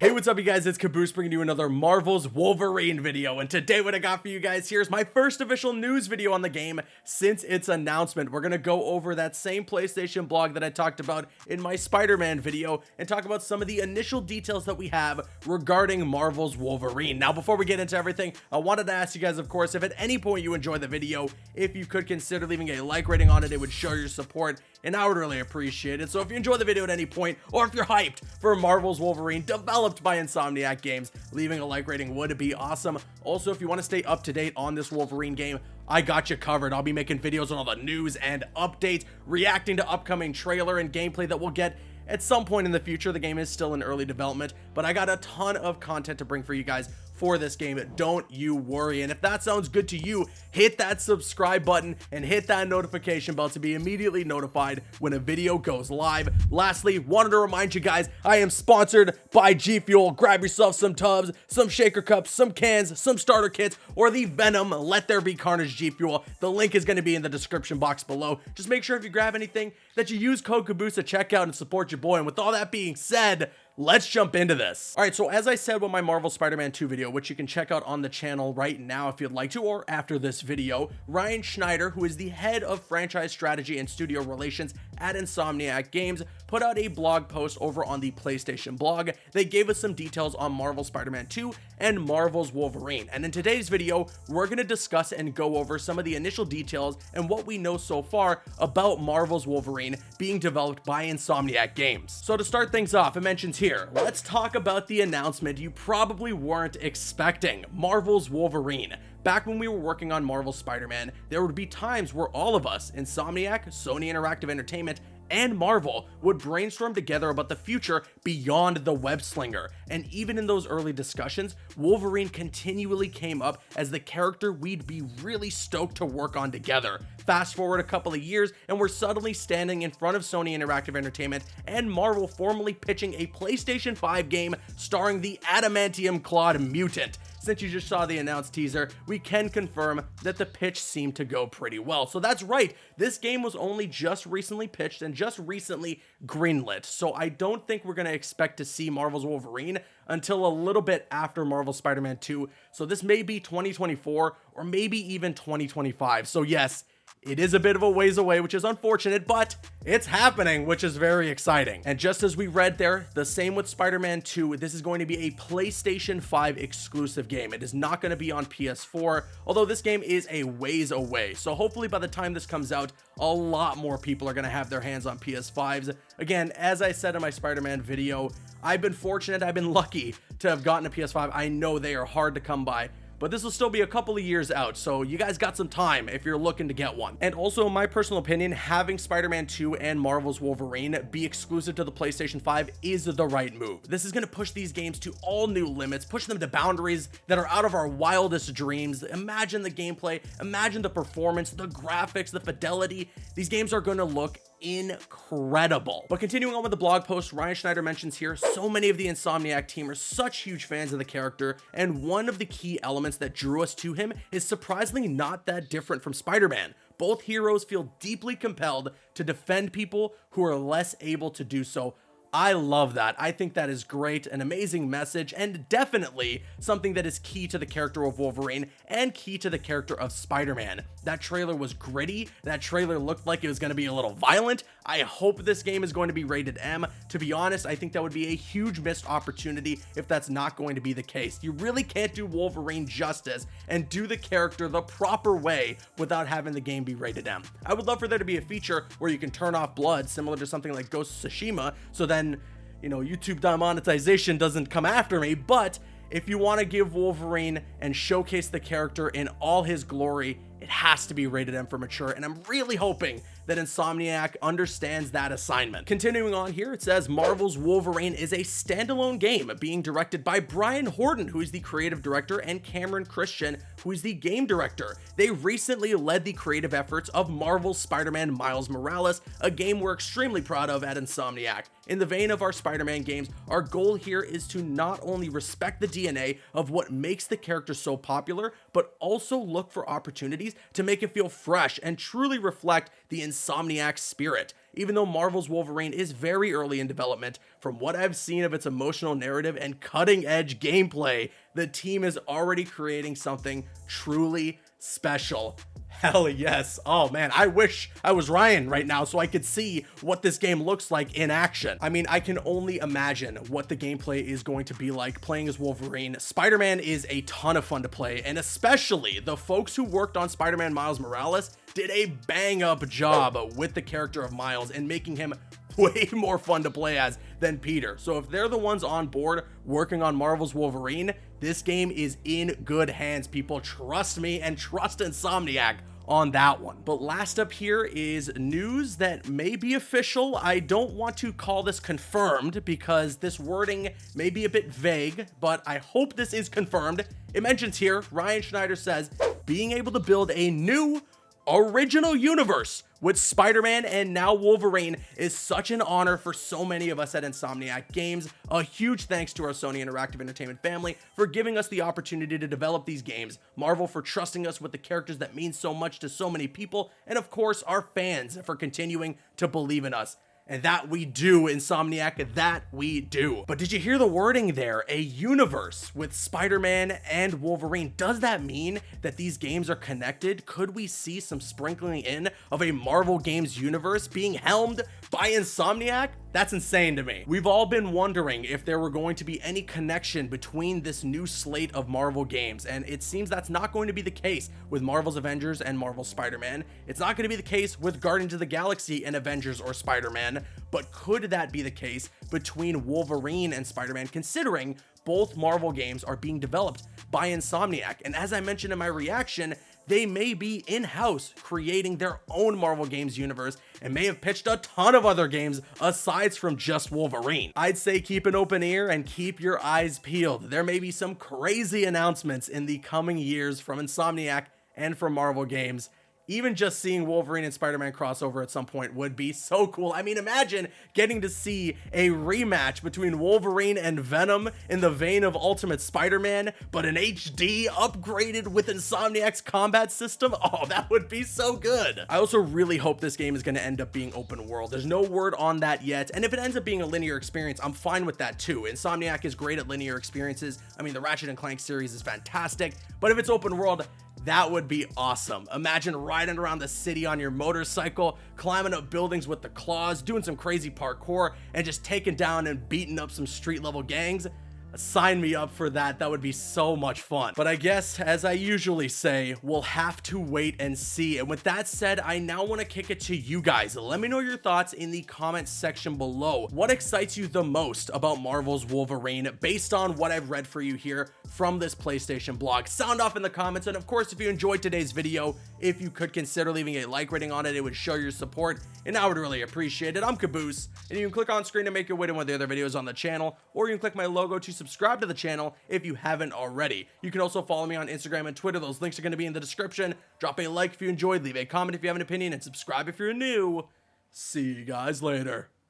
Hey, what's up you guys, it's Caboose bringing you another Marvel's Wolverine video, and today what I got for you guys here is my first official news video on the game since its announcement. We're gonna go over that same PlayStation blog that I talked about in my Spider-Man video and talk about some of the initial details that we have regarding Marvel's Wolverine. Now, before we get into everything, I wanted to ask you guys, of course, if at any point you enjoy the video, if you could consider leaving a like rating on it. It would show your support, and I would really appreciate it. So if you enjoy the video at any point, or if you're hyped for Marvel's Wolverine developed by Insomniac games, leaving a like rating would be awesome. Also, if you want to stay up to date on this Wolverine game, I got you covered. I'll be making videos on all the news and updates, reacting to upcoming trailer and gameplay that we'll get at some point in the future. The game is still in early development, but I got a ton of content to bring for you guys for this game. Don't you worry. And if that sounds good to you, hit that subscribe button and hit that notification bell to be immediately notified when a video goes live. Lastly, wanted to remind you guys, I am sponsored by G Fuel. Grab yourself some tubs, some shaker cups, some cans, some starter kits, or the Venom Let There Be Carnage G Fuel. The link is going to be in the description box below. Just make sure if you grab anything that you use code Caboose at checkout and support your boy. And with all that being said, let's jump into this. All right, so as I said with my Marvel Spider-Man 2 video, which you can check out on the channel right now if you'd like to, or after this video, Ryan Schneider, who is the head of franchise strategy and studio relations at Insomniac Games, put out a blog post over on the PlayStation blog. They gave us some details on Marvel Spider-Man 2 and Marvel's Wolverine. And in today's video, we're going to discuss and go over some of the initial details and what we know so far about Marvel's Wolverine being developed by Insomniac Games. So to start things off, it mentions here, let's talk about the announcement you probably weren't expecting: Marvel's Wolverine. Back when we were working on Marvel's Spider-Man, there would be times where all of us, Insomniac, Sony Interactive Entertainment, and Marvel, would brainstorm together about the future beyond the web slinger. And even in those early discussions, Wolverine continually came up as the character we'd be really stoked to work on together. Fast forward a couple of years, and we're suddenly standing in front of Sony Interactive Entertainment and Marvel formally pitching a PlayStation 5 game starring the adamantium clawed mutant. Since you just saw the announced teaser, we can confirm that the pitch seemed to go pretty well. So that's right, this game was only just recently pitched and just recently greenlit. So I don't think we're going to expect to see Marvel's Wolverine until a little bit after Marvel Spider-Man 2. So this may be 2024 or maybe even 2025. So yes, it is a bit of a ways away, which is unfortunate, but it's happening, which is very exciting. And just as we read there, the same with Spider-Man 2, this is going to be a PlayStation 5 exclusive game. It is not going to be on PS4, although this game is a ways away. So hopefully by the time this comes out, a lot more people are going to have their hands on PS5s. Again, as I said in my Spider-Man video, I've been fortunate, I've been lucky to have gotten a PS5. I know they are hard to come by, but this will still be a couple of years out, so you guys got some time if you're looking to get one. And also, in my personal opinion, having Spider-Man 2 and Marvel's Wolverine be exclusive to the PlayStation 5 is the right move. This is going to push these games to all new limits, push them to boundaries that are out of our wildest dreams. Imagine the gameplay, imagine the performance, the graphics, the fidelity. These games are going to look incredible. But continuing on with the blog post, Ryan Schneider mentions here, so many of the Insomniac team are such huge fans of the character, and one of the key elements that drew us to him is surprisingly not that different from Spider-Man. Both heroes feel deeply compelled to defend people who are less able to do so. I love that. I think that is great, an amazing message, and definitely something that is key to the character of Wolverine and key to the character of Spider-Man. That trailer was gritty. That trailer looked like it was going to be a little violent. I hope this game is going to be rated M. To be honest, I think that would be a huge missed opportunity if that's not going to be the case. You really can't do Wolverine justice and do the character the proper way without having the game be rated M. I would love for there to be a feature where you can turn off blood, similar to something like Ghost of Tsushima, so then, you know, YouTube demonetization doesn't come after me. But if you want to give Wolverine and showcase the character in all his glory, it has to be rated M for mature, and I'm really hoping that Insomniac understands that assignment. Continuing on here, it says Marvel's Wolverine is a standalone game being directed by Brian Horton, who is the creative director, and Cameron Christian, who is the game director. They recently led the creative efforts of Marvel's Spider-Man Miles Morales, a game we're extremely proud of at Insomniac. In the vein of our Spider-Man games, our goal here is to not only respect the DNA of what makes the character so popular, but also look for opportunities to make it feel fresh and truly reflect the Insomniac spirit. even though Marvel's Wolverine is very early in development, from what I've seen of its emotional narrative and cutting-edge gameplay, the team is already creating something truly special. Hell yes. Oh man, I wish I was Ryan right now so I could see what this game looks like in action. I mean, I can only imagine what the gameplay is going to be like playing as Wolverine. Spider-Man is a ton of fun to play, and especially the folks who worked on Spider-Man Miles Morales did a bang-up job with the character of Miles and making him way more fun to play as than Peter. So if they're the ones on board working on Marvel's Wolverine, this game is in good hands, people. Trust me and trust Insomniac on that one. But last up here is news that may be official. I don't want to call this confirmed because this wording may be a bit vague, but I hope this is confirmed. It mentions here, Ryan Schneider says, being able to build a new original universe with Spider-Man and now Wolverine is such an honor for so many of us at Insomniac Games. A huge thanks to our Sony Interactive Entertainment family for giving us the opportunity to develop these games, Marvel for trusting us with the characters that mean so much to so many people, and of course our fans for continuing to believe in us. And that we do, Insomniac, that we do. But did you hear the wording there? A universe with Spider-Man and Wolverine. Does that mean that these games are connected? Could we see some sprinkling in of a Marvel Games universe being helmed by Insomniac? That's insane to me. We've all been wondering if there were going to be any connection between this new slate of Marvel games, and it seems that's not going to be the case with Marvel's Avengers and Marvel's Spider-Man. It's not going to be the case with Guardians of the Galaxy and Avengers or Spider-Man, but could that be the case between Wolverine and Spider-Man, considering both Marvel games are being developed by Insomniac? And as I mentioned in my reaction, they may be in-house creating their own Marvel Games universe and may have pitched a ton of other games aside from just Wolverine. I'd say keep an open ear and keep your eyes peeled. There may be some crazy announcements in the coming years from Insomniac and from Marvel Games. Even just seeing Wolverine and Spider-Man crossover at some point would be so cool. I mean, imagine getting to see a rematch between Wolverine and Venom in the vein of Ultimate Spider-Man, but in HD, upgraded with Insomniac's combat system. Oh, that would be so good. I also really hope this game is going to end up being open world. There's no word on that yet, and if it ends up being a linear experience, I'm fine with that too. Insomniac is great at linear experiences. I mean, the Ratchet & Clank series is fantastic, but if it's open world, that would be awesome. Imagine riding around the city on your motorcycle, climbing up buildings with the claws, doing some crazy parkour, and just taking down and beating up some street level gangs. Sign me up for that. That would be so much fun. But I guess, as I usually say, we'll have to wait and see. And with that said, I now want to kick it to you guys. Let me know your thoughts in the comments section below. What excites you the most about Marvel's Wolverine based on what I've read for you here from this PlayStation blog? Sound off in the comments. And of course, if you enjoyed today's video, if you could consider leaving a like rating on it, it would show your support and I would really appreciate it. I'm Caboose, and you can click on screen to make your way to one of the other videos on the channel, or you can click my logo to subscribe to the channel if you haven't already. You can also follow me on Instagram and Twitter. Those links are going to be in the description. Drop a like if you enjoyed, leave a comment if you have an opinion, and subscribe if you're new. See you guys later.